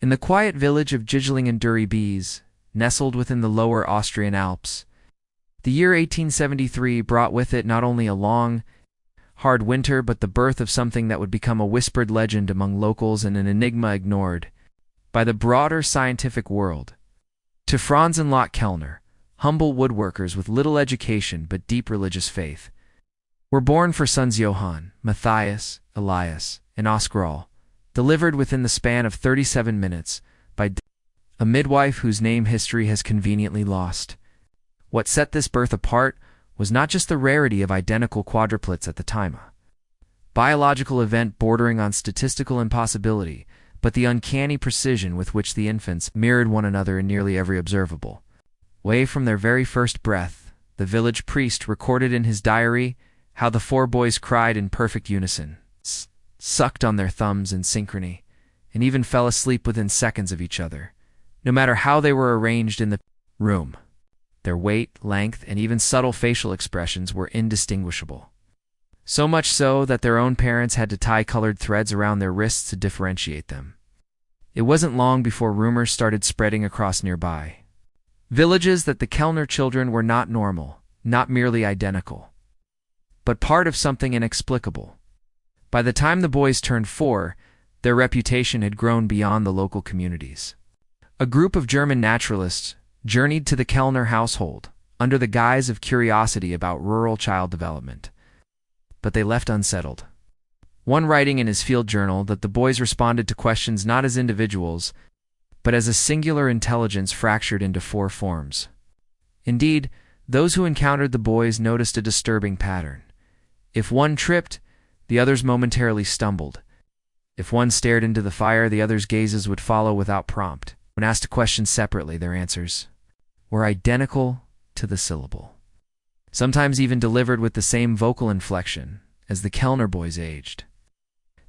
In the quiet village of Gigling-en-Durey-Bees, nestled within the lower Austrian Alps, the year 1873 brought with it not only a long, hard winter but the birth of something that would become a whispered legend among locals and an enigma ignored by the broader scientific world. To Franz and Lot Kellner, humble woodworkers with little education but deep religious faith, were born for sons Johann, Matthias, Elias, and Oskar, delivered within the span of 37 minutes by a midwife whose name history has conveniently lost. What set this birth apart was not just the rarity of identical quadruplets at the time, a biological event bordering on statistical impossibility, but the uncanny precision with which the infants mirrored one another in nearly every observable way from their very first breath. The village priest recorded in his diary how the four boys cried in perfect unison, sucked on their thumbs in synchrony, and even fell asleep within seconds of each other, no matter how they were arranged in the room. Their weight, length, and even subtle facial expressions were indistinguishable. So much so that their own parents had to tie colored threads around their wrists to differentiate them. It wasn't long before rumors started spreading across nearby villages that the Kellner children were not normal, not merely identical, but part of something inexplicable. By the time the boys turned 4, their reputation had grown beyond the local communities. A group of German naturalists journeyed to the Kellner household under the guise of curiosity about rural child development, but they left unsettled. One writing in his field journal that the boys responded to questions not as individuals, but as a singular intelligence fractured into 4 forms. Indeed, those who encountered the boys noticed a disturbing pattern. If one tripped, the others momentarily stumbled. If one stared into the fire, the other's gazes would follow without prompt. When asked a question separately, their answers were identical to the syllable, sometimes even delivered with the same vocal inflection. As the Kellner boys aged,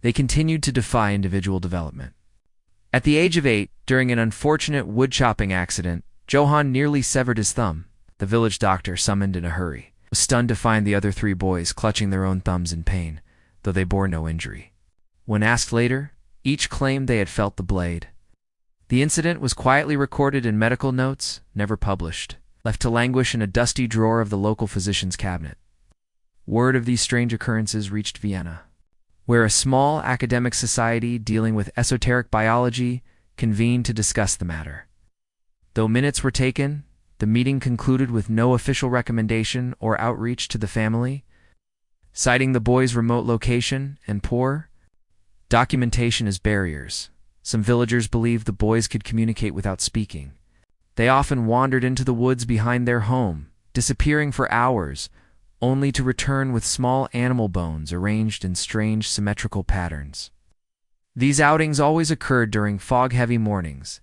they continued to defy individual development. At the age of 8, during an unfortunate wood-chopping accident, Johann nearly severed his thumb. The village doctor, summoned in a hurry, was stunned to find the other 3 boys clutching their own thumbs in pain, though they bore no injury. When asked later, each claimed they had felt the blade. The incident was quietly recorded in medical notes, never published, left to languish in a dusty drawer of the local physician's cabinet. Word of these strange occurrences reached Vienna, where a small academic society dealing with esoteric biology convened to discuss the matter. Though minutes were taken, the meeting concluded with no official recommendation or outreach to the family, citing the boys' remote location and poor documentation as barriers. Some villagers believed the boys could communicate without speaking. They often wandered into the woods behind their home, disappearing for hours, only to return with small animal bones arranged in strange symmetrical patterns. These outings always occurred during fog-heavy mornings,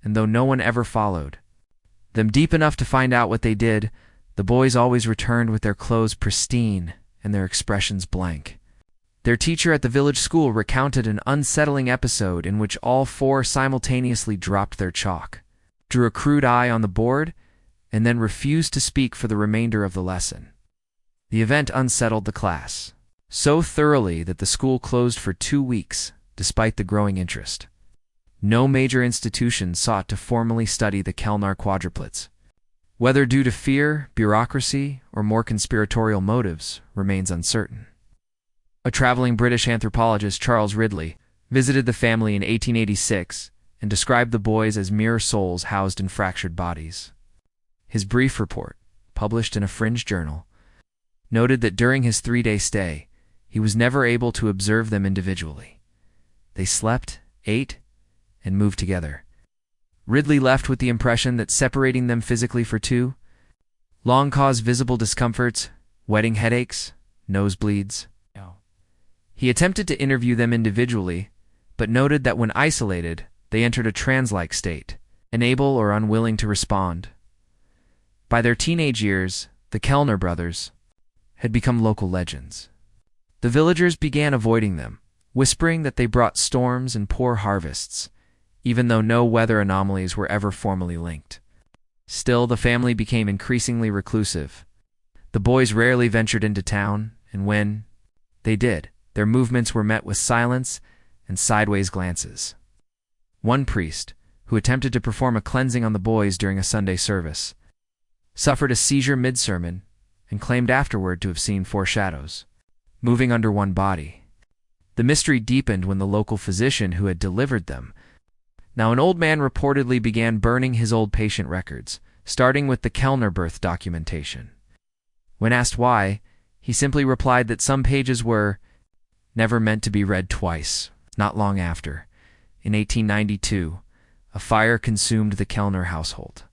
and though no one ever followed them deep enough to find out what they did, the boys always returned with their clothes pristine and their expressions blank. Their teacher at the village school recounted an unsettling episode in which all 4 simultaneously dropped their chalk, drew a crude eye on the board, and then refused to speak for the remainder of the lesson. The event unsettled the class so thoroughly that the school closed for 2 weeks, despite the growing interest. No major institution sought to formally study the Kellner quadruplets. Whether due to fear, bureaucracy, or more conspiratorial motives remains uncertain. A traveling British anthropologist, Charles Ridley, visited the family in 1886 and described the boys as mirror souls housed in fractured bodies. His brief report, published in a fringe journal, noted that during his 3-day stay, he was never able to observe them individually. They slept, ate, and moved together. Ridley left with the impression that separating them physically for too long caused visible discomforts, wetting headaches, nosebleeds. He attempted to interview them individually, but noted that when isolated, they entered a trance-like state, unable or unwilling to respond. By their teenage years, the Kellner Brothers had become local legends. The villagers began avoiding them, whispering that they brought storms and poor harvests, even though no weather anomalies were ever formally linked. Still, the family became increasingly reclusive. The boys rarely ventured into town, and when they did, their movements were met with silence and sideways glances. One priest, who attempted to perform a cleansing on the boys during a Sunday service, suffered a seizure mid-sermon and claimed afterward to have seen 4 shadows moving under one body. The mystery deepened when the local physician who had delivered them. Now, an old man reportedly began burning his old patient records, starting with the Kellner birth documentation. When asked why, he simply replied that some pages were never meant to be read twice. Not long after, in 1892, a fire consumed the Kellner household.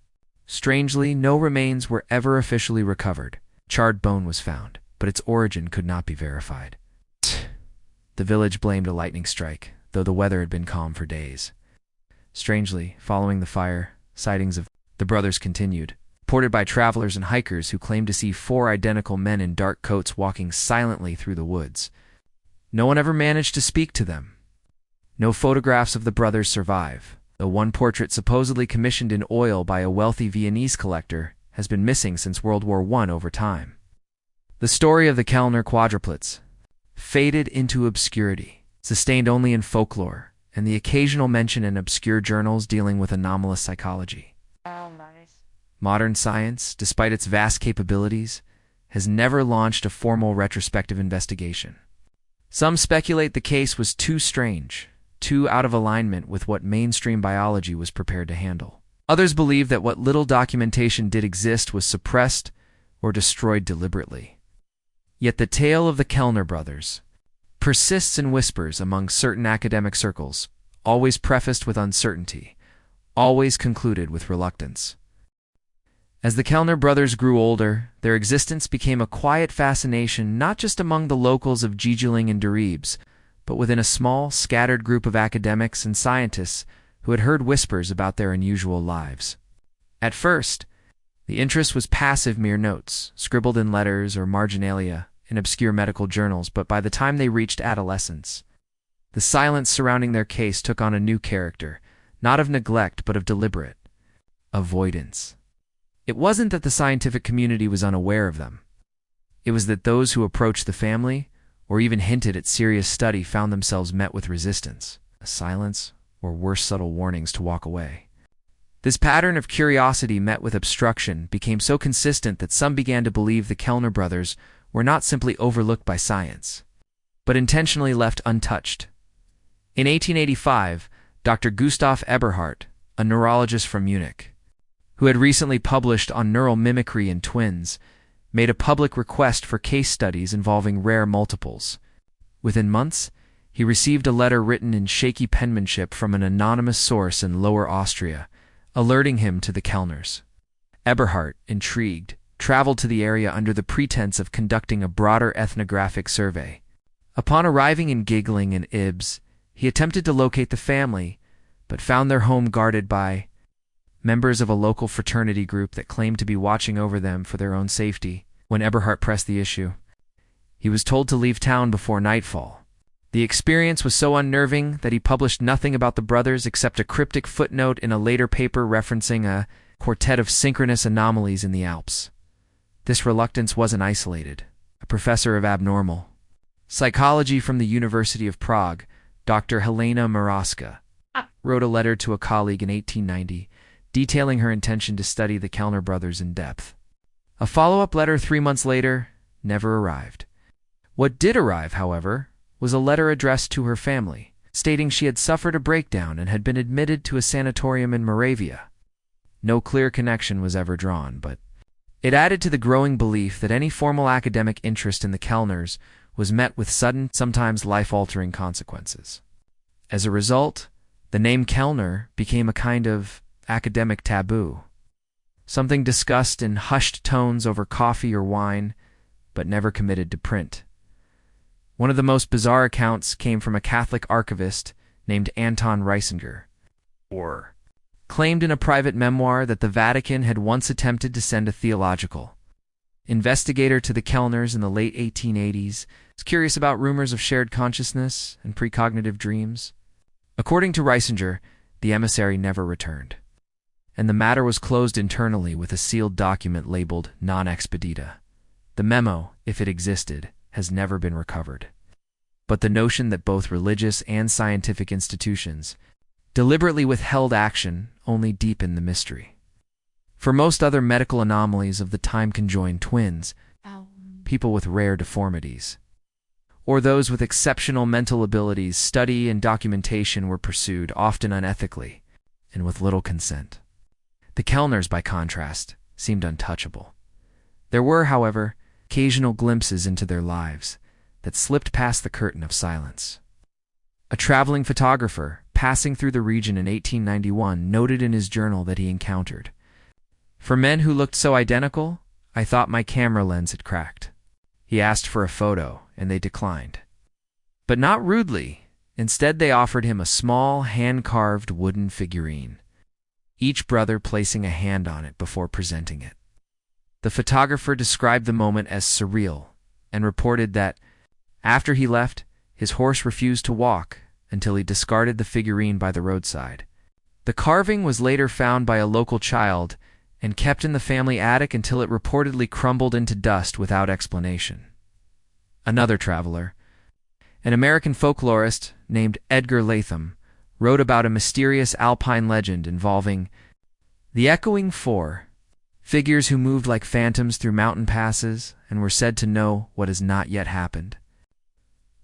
Strangely, no remains were ever officially recovered. Charred bone was found, but its origin could not be verified. The village blamed a lightning strike, though the weather had been calm for days. Strangely, following the fire, sightings of the brothers continued, reported by travelers and hikers who claimed to see 4 identical men in dark coats walking silently through the woods. No one ever managed to speak to them. No photographs of the brothers survive, though one portrait supposedly commissioned in oil by a wealthy Viennese collector has been missing since World War I over time. The story of the Kellner Quadruplets faded into obscurity, sustained only in folklore and the occasional mention in obscure journals dealing with anomalous psychology. Oh, nice. Modern science, despite its vast capabilities, has never launched a formal retrospective investigation. Some speculate the case was too strange, too out of alignment with what mainstream biology was prepared to handle. Others believe that what little documentation did exist was suppressed or destroyed deliberately. Yet the tale of the Kellner brothers persists in whispers among certain academic circles, always prefaced with uncertainty, always concluded with reluctance. As the Kellner brothers grew older, their existence became a quiet fascination not just among the locals of Jijilin and Deribes, but within a small, scattered group of academics and scientists who had heard whispers about their unusual lives. At first, the interest was passive, mere notes, scribbled in letters or marginalia in obscure medical journals, but by the time they reached adolescence, the silence surrounding their case took on a new character, not of neglect but of deliberate avoidance. It wasn't that the scientific community was unaware of them. It was that those who approached the family, or even hinted at serious study, found themselves met with resistance, silence, or worse, subtle warnings to walk away. This pattern of curiosity met with obstruction became so consistent that some began to believe the Kellner brothers were not simply overlooked by science, but intentionally left untouched. In 1885, Dr. Gustav Eberhardt, a neurologist from Munich, who had recently published on neural mimicry in twins, made a public request for case studies involving rare multiples. Within months, he received a letter written in shaky penmanship from an anonymous source in Lower Austria, alerting him to the Kellners. Eberhardt, intrigued, traveled to the area under the pretense of conducting a broader ethnographic survey. Upon arriving in Gigling and Ibs, he attempted to locate the family, but found their home guarded by members of a local fraternity group that claimed to be watching over them for their own safety. When Eberhardt pressed the issue, he was told to leave town before nightfall. The experience was so unnerving that he published nothing about the brothers except a cryptic footnote in a later paper referencing a quartet of synchronous anomalies in the Alps. This reluctance wasn't isolated. A professor of abnormal psychology from the University of Prague, Dr. Helena Maraska, wrote a letter to a colleague in 1890 detailing her intention to study the Kellner brothers in depth. A follow-up letter 3 months later never arrived. What did arrive, however, was a letter addressed to her family, stating she had suffered a breakdown and had been admitted to a sanatorium in Moravia. No clear connection was ever drawn, but it added to the growing belief that any formal academic interest in the Kellners was met with sudden, sometimes life-altering consequences. As a result, the name Kellner became a kind of academic taboo, something discussed in hushed tones over coffee or wine, but never committed to print. One of the most bizarre accounts came from a Catholic archivist named Anton Reisinger, or claimed in a private memoir that the Vatican had once attempted to send a theological investigator to the Kellners in the late 1880s, was curious about rumors of shared consciousness and precognitive dreams. According to Reisinger, the emissary never returned, and the matter was closed internally with a sealed document labeled non expedita. The memo, if it existed, has never been recovered. But the notion that both religious and scientific institutions deliberately withheld action only deepened the mystery. For most other medical anomalies of the time conjoined twins, people with rare deformities, or those with exceptional mental abilities, study and documentation were pursued, often unethically, and with little consent. The Kellners, by contrast, seemed untouchable. There were, however, occasional glimpses into their lives that slipped past the curtain of silence. A traveling photographer, passing through the region in 1891, noted in his journal that he encountered, "For men who looked so identical, I thought my camera lens had cracked." He asked for a photo, and they declined. But not rudely. Instead, they offered him a small, hand-carved wooden figurine, each brother placing a hand on it before presenting it. The photographer described the moment as surreal and reported that, after he left, his horse refused to walk until he discarded the figurine by the roadside. The carving was later found by a local child and kept in the family attic until it reportedly crumbled into dust without explanation. Another traveler, an American folklorist named Edgar Latham, wrote about a mysterious alpine legend involving the echoing four, figures who moved like phantoms through mountain passes and were said to know what has not yet happened.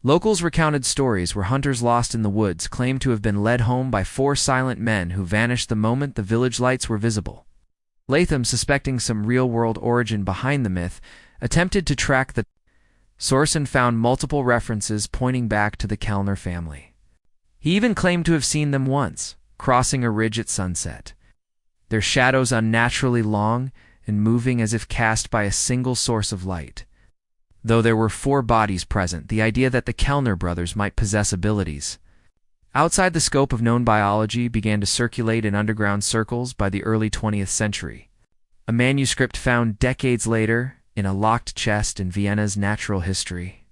Locals recounted stories where hunters lost in the woods claimed to have been led home by four silent men who vanished the moment the village lights were visible. Latham, suspecting some real-world origin behind the myth, attempted to track the source and found multiple references pointing back to the Kellner family. He even claimed to have seen them once, crossing a ridge at sunset, their shadows unnaturally long and moving as if cast by a single source of light. Though there were four bodies present, the idea that the Kellner brothers might possess abilities outside the scope of known biology began to circulate in underground circles by the early 20th century. A manuscript found decades later in a locked chest in Vienna's Natural History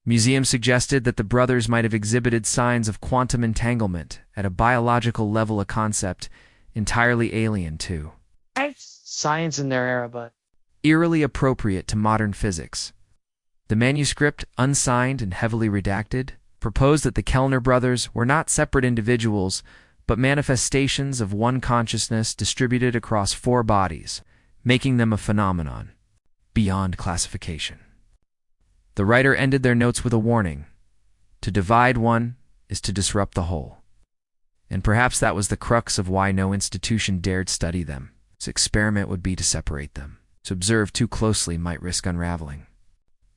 Museum suggested that the brothers might have exhibited signs of quantum entanglement at a biological level, a concept entirely alien to science in their era, but eerily appropriate to modern physics. The manuscript, unsigned and heavily redacted, proposed that the Kellner brothers were not separate individuals, but manifestations of one consciousness distributed across four bodies, making them a phenomenon beyond classification. The writer ended their notes with a warning: to divide one is to disrupt the whole. And perhaps that was the crux of why no institution dared study them. Its experiment would be to separate them. To observe too closely might risk unraveling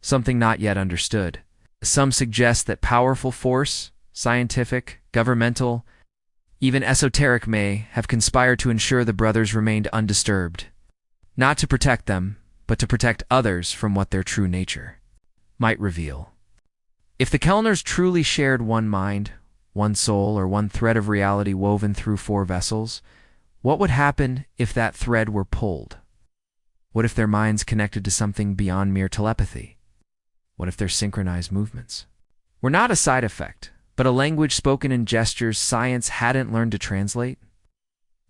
something not yet understood. Some suggest that powerful force, scientific, governmental, even esoteric, may have conspired to ensure the brothers remained undisturbed, not to protect them, but to protect others from what their true nature might reveal. If the Kellners truly shared one mind, one soul, or one thread of reality woven through four vessels, what would happen if that thread were pulled? What if their minds connected to something beyond mere telepathy? What if their synchronized movements were not a side effect, but a language spoken in gestures science hadn't learned to translate?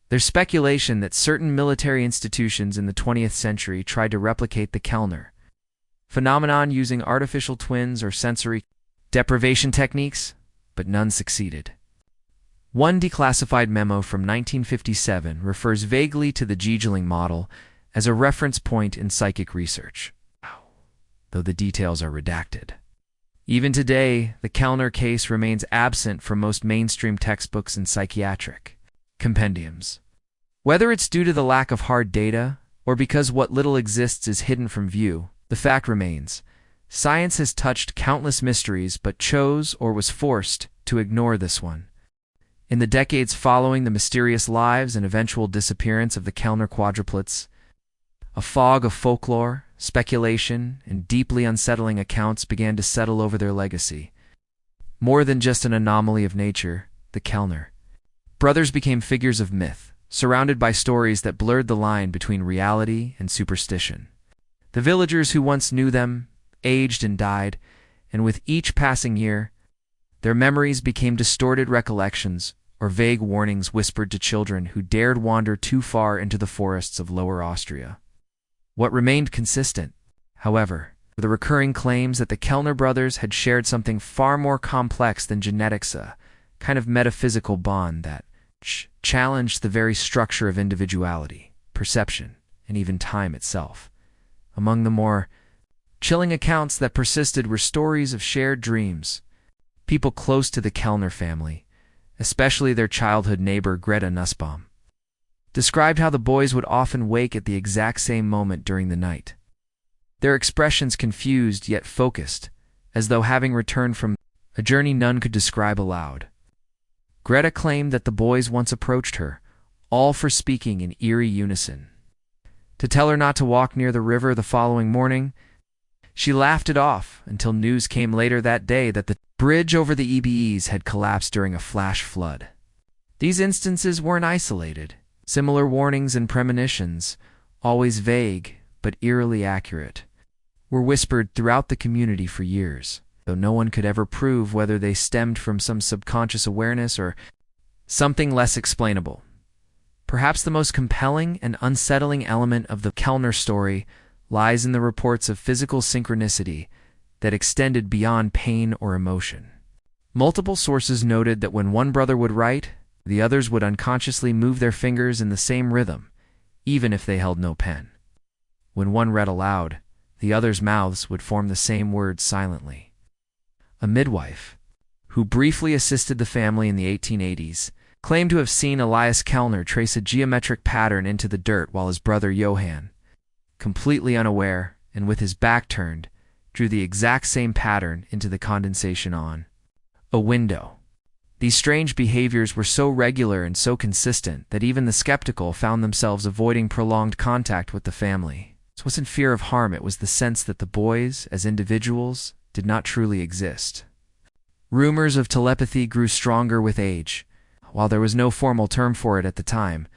There's speculation that certain military institutions in the 20th century tried to replicate the Kellner phenomenon using artificial twins or sensory deprivation techniques, but none succeeded. One declassified memo from 1957 refers vaguely to the Giegeling model as a reference point in psychic research, though the details are redacted. Even today, the Kellner case remains absent from most mainstream textbooks and psychiatric compendiums. Whether it's due to the lack of hard data, or because what little exists is hidden from view, the fact remains: science has touched countless mysteries but chose, or was forced, to ignore this one. In the decades following the mysterious lives and eventual disappearance of the Kellner quadruplets, a fog of folklore, speculation, and deeply unsettling accounts began to settle over their legacy. More than just an anomaly of nature, the Kellner brothers became figures of myth, surrounded by stories that blurred the line between reality and superstition. The villagers who once knew them aged and died, and with each passing year, their memories became distorted recollections or vague warnings whispered to children who dared wander too far into the forests of Lower Austria. What remained consistent, however, were the recurring claims that the Kellner brothers had shared something far more complex than genetics, a kind of metaphysical bond that challenged the very structure of individuality, perception, and even time itself. Among the more chilling accounts that persisted were stories of shared dreams. People close to the Kellner family, especially their childhood neighbor Greta Nussbaum, described how the boys would often wake at the exact same moment during the night. Their expressions confused yet focused, as though having returned from a journey none could describe aloud. Greta claimed that the boys once approached her, all for speaking in eerie unison. To tell her not to walk near the river the following morning, she laughed it off until news came later that day that the bridge over the EBEs had collapsed during a flash flood. These instances weren't isolated. Similar warnings and premonitions, always vague but eerily accurate, were whispered throughout the community for years, though no one could ever prove whether they stemmed from some subconscious awareness or something less explainable. Perhaps the most compelling and unsettling element of the Kellner story lies in the reports of physical synchronicity that extended beyond pain or emotion. Multiple sources noted that when one brother would write, the others would unconsciously move their fingers in the same rhythm, even if they held no pen. When one read aloud, the others' mouths would form the same words silently. A midwife, who briefly assisted the family in the 1880s, claimed to have seen Elias Kellner trace a geometric pattern into the dirt while his brother Johann, completely unaware and with his back turned, drew the exact same pattern into the condensation on a window. These strange behaviors were so regular and so consistent that even the skeptical found themselves avoiding prolonged contact with the family. It wasn't fear of harm, it was the sense that the boys, as individuals, did not truly exist. Rumors of telepathy grew stronger with age. While there was no formal term for it at the time,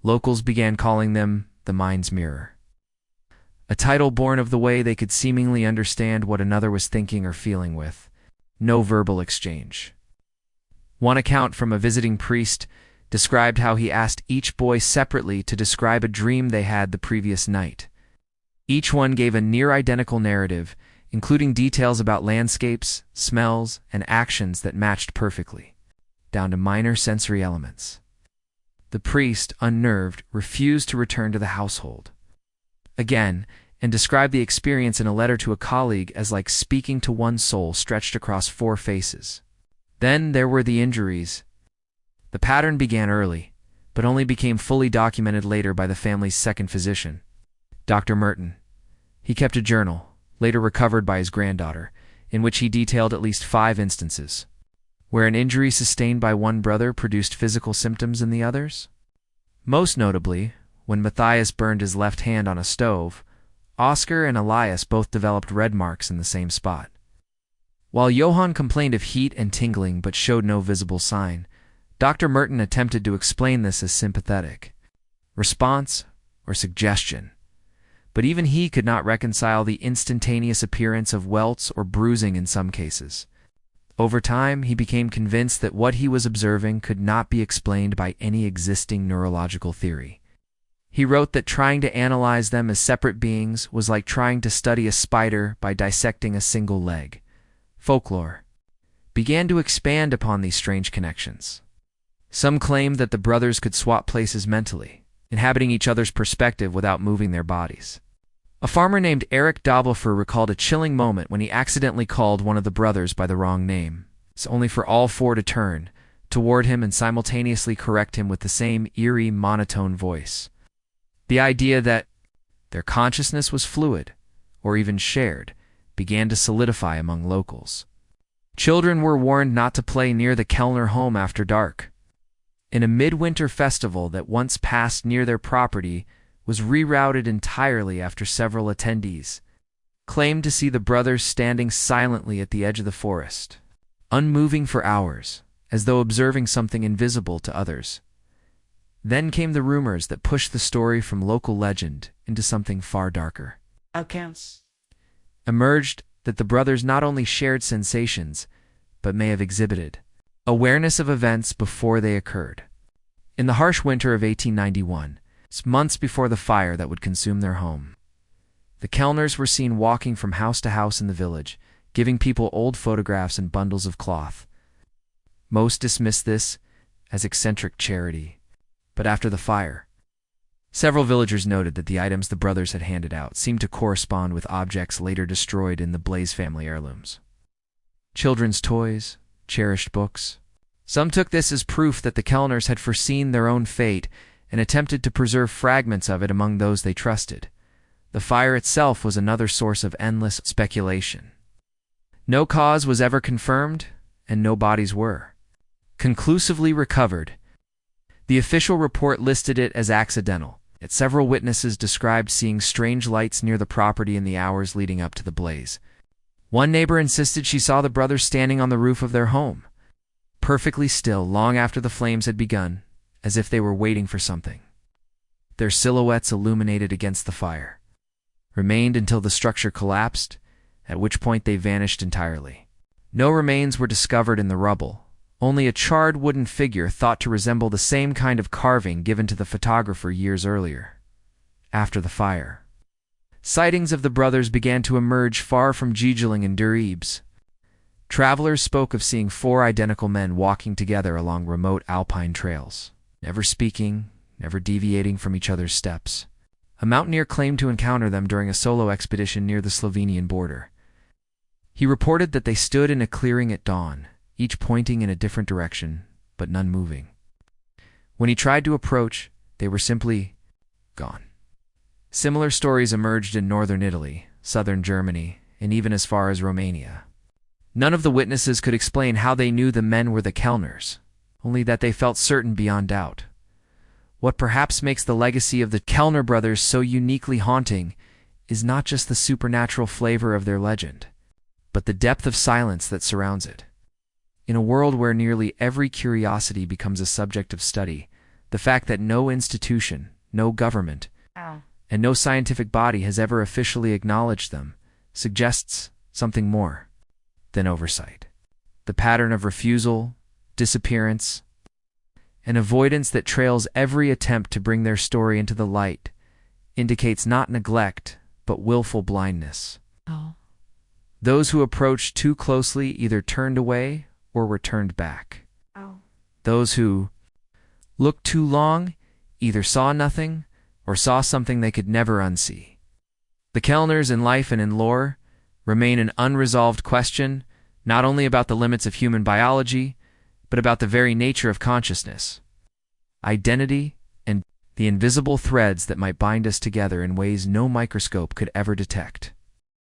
locals began calling them the mind's mirror, a title born of the way they could seemingly understand what another was thinking or feeling with no verbal exchange. One account from a visiting priest described how he asked each boy separately to describe a dream they had the previous night. Each one gave a near-identical narrative, including details about landscapes, smells, and actions that matched perfectly, down to minor sensory elements. The priest, unnerved, refused to return to the household again, and described the experience in a letter to a colleague as like speaking to one soul stretched across 4 faces. Then there were the injuries. The pattern began early, but only became fully documented later by the family's second physician, Dr. Merton. He kept a journal, later recovered by his granddaughter, in which he detailed at least 5 instances, where an injury sustained by one brother produced physical symptoms in the others. Most notably, when Matthias burned his left hand on a stove, Oscar and Elias both developed red marks in the same spot. While Johann complained of heat and tingling but showed no visible sign, Dr. Merton attempted to explain this as sympathetic response or suggestion. But even he could not reconcile the instantaneous appearance of welts or bruising in some cases. Over time, he became convinced that what he was observing could not be explained by any existing neurological theory. He wrote that trying to analyze them as separate beings was like trying to study a spider by dissecting a single leg. Folklore began to expand upon these strange connections. Some claimed that the brothers could swap places mentally, inhabiting each other's perspective without moving their bodies. A farmer named Eric Doblefer recalled a chilling moment when he accidentally called one of the brothers by the wrong name, only for all 4 to turn toward him and simultaneously correct him with the same eerie, monotone voice. The idea that their consciousness was fluid, or even shared, began to solidify among locals. Children were warned not to play near the Kellner home after dark. And a midwinter festival that once passed near their property was rerouted entirely after several attendees claimed to see the brothers standing silently at the edge of the forest, unmoving for hours, as though observing something invisible to others. Then came the rumors that pushed the story from local legend into something far darker. Accounts Emerged that the brothers not only shared sensations, but may have exhibited awareness of events before they occurred. In the harsh winter of 1891, months before the fire that would consume their home, the Kellners were seen walking from house to house in the village, giving people old photographs and bundles of cloth. Most dismissed this as eccentric charity. But after the fire, several villagers noted that the items the brothers had handed out seemed to correspond with objects later destroyed in the Blaze family heirlooms. Children's toys, cherished books. Some took this as proof that the Kellners had foreseen their own fate and attempted to preserve fragments of it among those they trusted. The fire itself was another source of endless speculation. No cause was ever confirmed, and no bodies were conclusively recovered. The official report listed it as accidental, yet several witnesses described seeing strange lights near the property in the hours leading up to the blaze. One neighbor insisted she saw the brothers standing on the roof of their home, perfectly still long after the flames had begun, as if they were waiting for something. Their silhouettes illuminated against the fire remained until the structure collapsed, at which point they vanished entirely. No remains were discovered in the rubble, only a charred wooden figure thought to resemble the same kind of carving given to the photographer years earlier. After the fire, sightings of the brothers began to emerge far from Gijling and Duribes. Travelers spoke of seeing 4 identical men walking together along remote alpine trails, never speaking, never deviating from each other's steps. A mountaineer claimed to encounter them during a solo expedition near the Slovenian border. He reported that they stood in a clearing at dawn, each pointing in a different direction, but none moving. When he tried to approach, they were simply gone. Similar stories emerged in northern Italy, southern Germany, and even as far as Romania. None of the witnesses could explain how they knew the men were the Kellners, only that they felt certain beyond doubt. What perhaps makes the legacy of the Kellner brothers so uniquely haunting is not just the supernatural flavor of their legend, but the depth of silence that surrounds it. In a world where nearly every curiosity becomes a subject of study, the fact that no institution, no government, and no scientific body has ever officially acknowledged them suggests something more than oversight. The pattern of refusal, disappearance, and avoidance that trails every attempt to bring their story into the light indicates not neglect, but willful blindness. Those who approached too closely either turned away or were turned back. Those who looked too long either saw nothing or saw something they could never unsee. The Kellners in life and in lore remain an unresolved question, not only about the limits of human biology, but about the very nature of consciousness, identity, and the invisible threads that might bind us together in ways no microscope could ever detect.